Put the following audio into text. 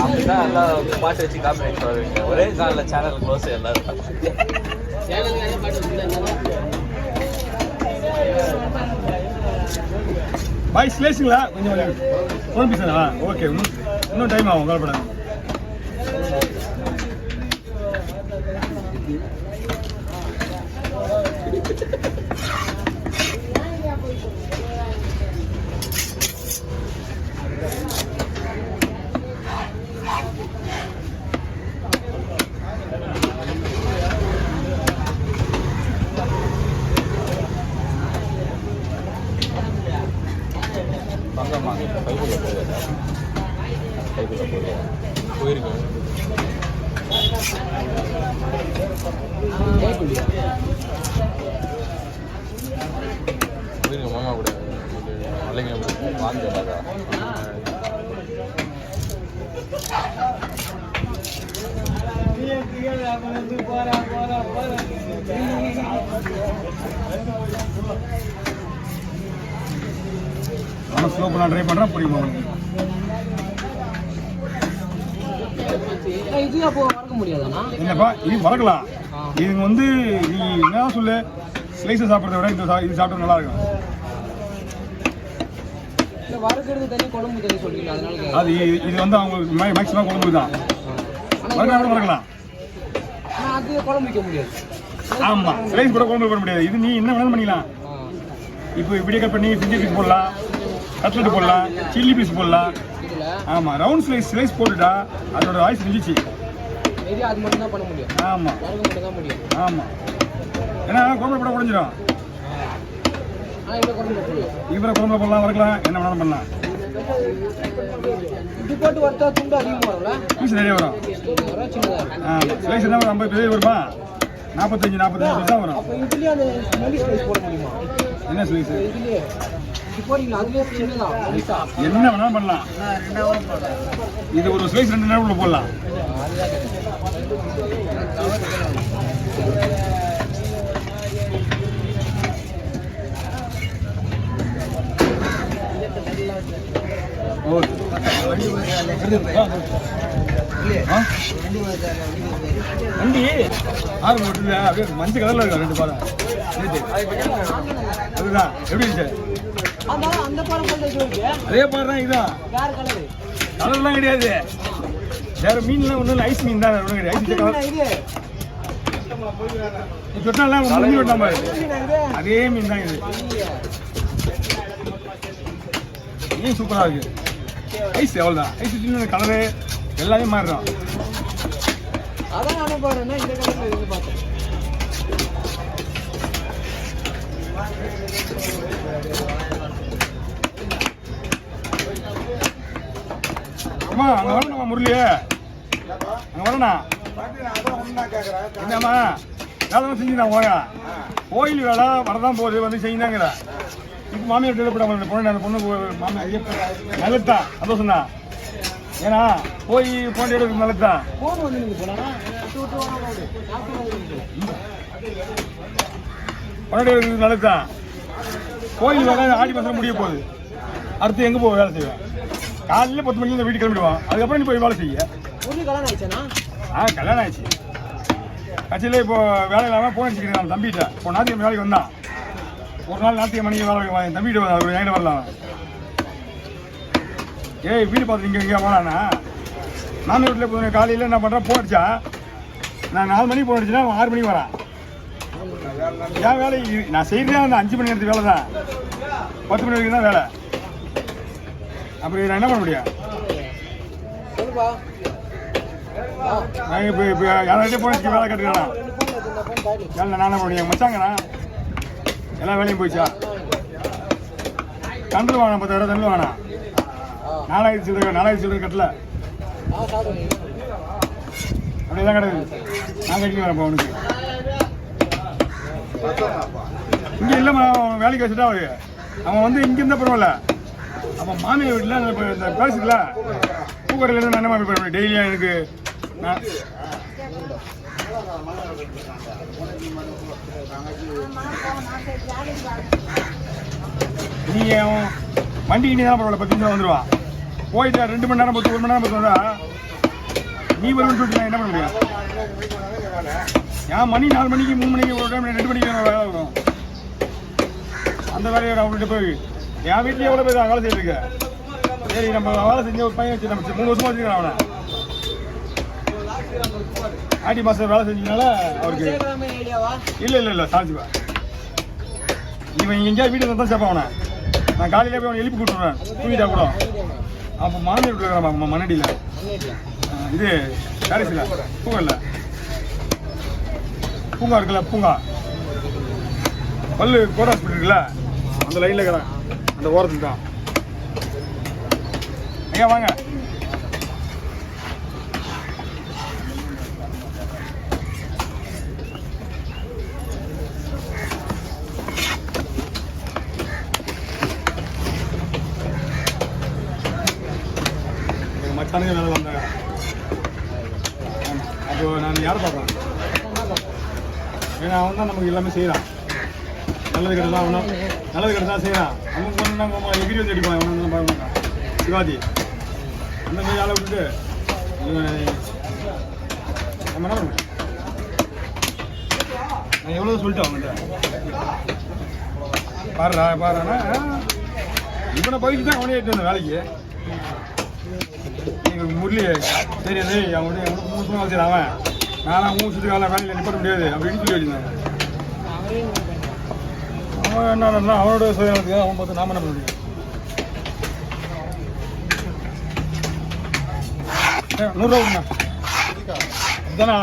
அப்படின்னா எல்லாம் பாட்டு வச்சு காப்பி வருவீங்க. ஒரே காலில் சேனல் க்ளோஸ் எல்லாரும். பாய் ஸ்லேஸுங்களா கொஞ்சம் ஃபோன் பேசுறா? ஓகே, இன்னும் டைம் ஆகும், கவலைப்படாது. போயிருக்கேன். மாமா கூட மலைங்க வாங்க. ஸ்லோ பண்ண ட்ரை பண்ணுறேன், புரியுமா? இது அப்போ வளர்க்க முடியாதாண்ணா? என்னப்பா, இது வளர்க்கலாம். இது வந்து நீ என்ன சொல்லு, ஸ்லைஸை சாப்பிட்றத விட இது சாப்பிட்டா நல்லா இருக்கும். வறுக்கிறது தனி, குழம்பு தனி சொல்றீங்க, அதனால அது இது வந்து அவங்க மேக்ஸிமம் குழம்பு தான் வளர்க்கலாம். ஆனால் அது குழம்பு வைக்க முடியாது. ஆமாம், ஸ்லைஸ் கூட குழம்பு போட முடியாது. இது நீ என்ன வேணாலும் பண்ணிக்கலாம். இப்போ இப்படியே கட் பண்ணி ஃபிங்கர் பீஸ் போடலாம், கட்லெட் போடலாம், சில்லி பீஸ் போடலாம். ஆமாம், ரவுண்ட் ஸ்லைஸ் போட்டுட்டா அதோட வாய்ஸ் நின்றுச்சு. அது மட்டும் தான் பண்ண முடியும். ஆமாம், மட்டும் தான் முடியும். ஆமாம், ஏன்னா குழம்பு போட உடஞ்சிடும். இவரை குழம்புல போடலாம், வளர்க்கலாம், என்ன வேணாலும் பண்ணலாம். இது போட்டு வறுத்தா துண்டு அதிகமாக வரும்ல, பீஸ் நிறைய வரும். ஆமாம், ஸ்லைஸ் என்ன வரும், 50 பேர் வருமா, 45 தான் வரும். அப்போ இதுலேயே அந்த மெலி ஸ்லைஸ் போட முடியுமா? என்ன ஸ்லைஸ்? இதுலேயே இது போறீங்களா? அதுலேயே சின்னதான் என்ன வேணாலும் பண்ணலாம். இது ஒரு ஸ்லைஸ் 2 நேரம் உள்ள போடலாம். வண்டி ஆறு ஓட்டுல அப்படியே மஞ்சள் கலர்ல இருக்கா 2 பாலம். அதுதான் எப்படி இருந்துச்சு? அதே பாரு தான். இதுதான் கலர்லாம் கிடையாது. வேற மீன்லாம் ஒன்றும் இல்லை, ஐஸ் மீன் தான். ஒன்றும் கிடையாது. ஐஸ் கலர் சொன்னாலாம் மீன் வெட்டாம பாரு, அதே மீன் தான் இது. மீன் சூப்பராக இருக்கு. ஐஸ் எவ்வளோதான், ஐஸ் சின்ன கலரு எல்லாமே மாறிடும். அதான் நானே பாருன்னா இந்த கலர்ல இருந்து பார்த்தேன். அம்மா அங்கே வரணும்மா, முரளியே அங்கே வரண்ணா. என்னம்மா வேலை செஞ்சுதான் போய, கோயில் வேலை வரதான் போகுது, வந்து செய்யுதாங்கிற. இப்போ மாமியார் டெலிப்பட பொண்ணு, அந்த பொண்ணு மாமியார் நல்லதுதான், சந்தோஷம் தான். ஏன்னா போய் போன் எடுக்கிறது நல்லதுதான். போன் வந்து நீங்கள் பொண்ணு எடுக்கிறது நல்லதுதான். கோயில் வேலை ஆடி மாதம் முடிய போகுது. அடுத்து எங்கே போய் வேலை செய்வேன்? காலையில் 10 மணிக்கு வீட்டுக்கு கிளம்பிடுவான். அதுக்கப்புறம் நீ போய் வேலை செய்ய. கல்யாணம் ஆயிடுச்சுண்ணா? கல்யாணம் ஆயிடுச்சு. கட்சியில் இப்போ வேலை இல்லாமல் போன் அடிச்சுக்கிறேன். நான் தம்பிகிட்ட இப்போ ஞாயிற்றுக்கிழமை வேலைக்கு வந்தான். ஒரு நாள் ஞாயிற்றுக்கிழமை மணிக்கு வேலை என் தம்பிகிட்ட அவர் என்கிட்ட வரலாம். ஏய் வீடு பார்த்து இங்கே போனாண்ணா, நானும் வீட்டில் போய் காலையில் என்ன பண்ணுறேன், போன் அடிச்சா நான் 4 மணிக்கு போன் அடிச்சுன்னா 6 மணிக்கு வரேன். என் வேலை நான் செய்கிறதே அந்த 5 மணி நேரத்துக்கு வேலை தான், 10 மணி வரைக்கும் தான் வேலை. அப்படி நான் என்ன பண்ண முடியும்? நான் இப்போ யார்கிட்டே போனதுக்கு வேலை கட்டுக்கிறேன். வேலை நானே முடியும் மச்சாங்கண்ணா, எல்லா வேலையும் போயிடுச்சா? தண்டு வாங்கினா 10,000 தண்டு வாங்கினா 4000 சில்லறை கட்டல. அப்படியெல்லாம் கிடையாது. நான் கட்டிக்கு வரேன். அவனுக்கு இங்கே இல்லைம்மா, அவன் வேலைக்கு வச்சுட்டா அவன் வந்து இங்கே இருந்தால் பரவாயில்ல. அவன் மாமியார் வீட்டில் இந்த பேசுக்குல பூக்கடையிலேருந்து நான் என்ன மாமி போய் டெய்லியும் எனக்கு நீங்கள் வண்டி இனி தான் பரவாயில்ல 10 நிமிஷம் வந்துடுவான். போயிட்டு 2 மணி நேரம் 1 மணி நேரம் பத்து வந்தா நீ வருவேன்னு சொல்லிட்டு நான் என்ன பண்ண முடியும்? ஏன் மணி 4 மணிக்கு 3 மணிக்கு ஒரு டைம் 2 மணிக்கு வேலை வரும். அந்த வேலையை அவங்கள்ட்ட போய் என் வீட்லேயே எவ்வளோ பேர் வேலை செய்யிருக்கு. சரி நம்ம வேலை செஞ்ச ஒரு பையன் வச்சு நம்ம 3 வருஷமா வச்சுக்கிறேன் அவனை. ஆடி மாதம் வேலை செஞ்சதுனால அவருக்கு இல்லை சாதிச்சுப்பா. இவன் எங்கேயா வீட்டில் தான் சேர்ப்பான் அவனை. நான் காலையிலே போய் அவனை எழுப்பி கூட்டுருவேன் தூங்கிட்டா கூட. அப்போ மாமியார் வீட்டில் இருக்கிறான் மண்ணடியில். இது பேரிஸில் பூங்கா இல்லை, பூங்கா இருக்குல்ல, பூங்கா பல்லு கோட் ஹாஸ்பிட்டல் இருக்குல்ல, அந்த லைனில் இருக்கிறான். அந்த ஓரத்துக்கு தான். ஐயா வாங்க. மச்சானுங்க வேலை வந்தாங்க. அப்போ நான் யாரை பார்ப்பேன்? ஏன்னா அவன் தான் நமக்கு எல்லாமே செய்கிறான். நல்லது கிட்ட தான் அவனும் நல்லது கிட்ட தான் செய்கிறான். அவனுக்கு வந்து நாங்கள் எகிரி வந்து அடிப்பான். அவனை வந்து பார்க்க மாட்டான். சிவாஜி அந்த மாதிரி ஆளை விட்டுட்டு நம்ம என்ன பண்ண? நான் எவ்வளோ சொல்லிட்டேன் அவன்கிட்ட. பாருண்ணா இவனை பயிற்சி தான் அவனே எடுத்து வந்தேன் வேலைக்கு. நீங்கள் முரளி சரி அது அவனுடைய 3 வருஷம் வச்சுருக்கான். அவன் நானா 3 வருஷத்துக்கு வேலையில் நிப்பாட்ட முடியாது அப்படின்னு சொல்லி வச்சுருந்தாங்க. அவன் என்ன அவனோட சுயநலத்துக்கு அவன் பார்த்து நாம என்ன பண்ண முடியும்? 100 ரூபா இதுதானா